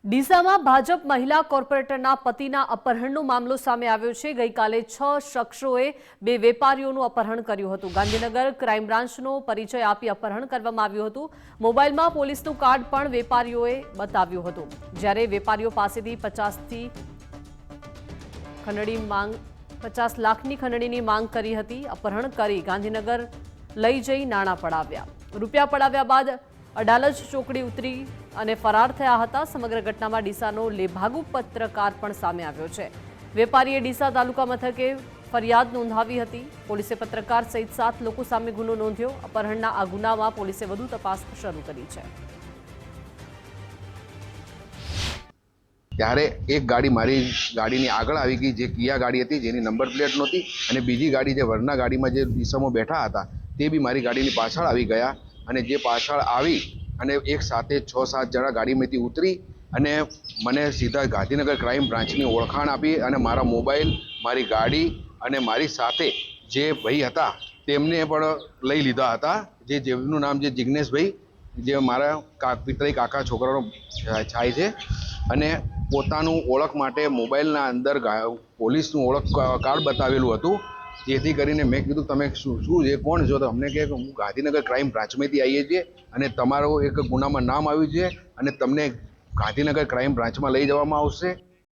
ડીસામાં ભાજપ મહિલા કોર્પોરેટરના પતિના અપહરણનો મામલો સામે આવ્યો છે। ગઈકાલે 6 શખ્સોએ બે વેપારીઓનું અપહરણ કર્યું હતું। ગાંધીનગર ક્રાઇમ બ્રાન્ચનો પરિચય આપી અપહરણ કરવામાં આવ્યું હતું। મોબાઈલમાં પોલીસનું કાર્ડ પણ વેપારીઓએ બતાવ્યું હતું। જ્યારે વેપારીઓ પાસેથી 50 લાખની ખંડણીની માંગ કરી હતી। અપહરણ કરી ગાંધીનગર લઈ જઈ નાણાં પડાવ્યા। રૂપિયા પડાવ્યા બાદ અડાલજ ચોકડી ઉતરી અને ફરાર થયા હતા। સમગ્ર ઘટનામાં ડીસાનો લેભાગુ પત્રકાર પણ સામે આવ્યો છે। વેપારીએ ડીસા તાલુકા મથકે ફરિયાદ નોંધાવી હતી। પોલીસે પત્રકાર સહિત 7 લોકો સામે ગુનો નોંધ્યો। અપહરણના આ ગુનામાં પોલીસે વધુ તપાસ શરૂ કરી છે। ત્યારે એક ગાડી મારી ગાડીની આગળ આવી ગઈ, જે કિયા ગાડી હતી, જેની નંબર પ્લેટ નહોતી, અને બીજી ગાડી જે વરના ગાડીમાં જે દિશામાં બેઠા હતા તે બી મારી ગાડીની પાછળ આવી ગયા। અને જે પાછળ આવી અને એક સાથે 6-7 જણા ગાડીમાંથી ઉતરી અને મને સીધા ગાંધીનગર ક્રાઇમ બ્રાન્ચની ઓળખાણ આપી અને મારા મોબાઈલ, મારી ગાડી અને મારી સાથે જે ભાઈ હતા તેમને પણ લઈ લીધા હતા। જેમનું નામ જે જિગ્નેશભાઈ, જે મારા પિતરાઈ કાકા છોકરાનો થાય છે, અને પોતાનું ઓળખ માટે મોબાઈલના અંદર પોલીસનું ઓળખ કાર્ડ બતાવેલું હતું। જેથી કરીને મેં કીધું, તમે શું છે, કોણ છો? તો અમને કહે કે હું ગાંધીનગર ક્રાઇમ બ્રાન્ચમાંથી આવીએ છીએ અને તમારો એક ગુનામાં નામ આવ્યું છે અને તમને ગાંધીનગર ક્રાઇમ બ્રાન્ચમાં લઈ જવામાં આવશે।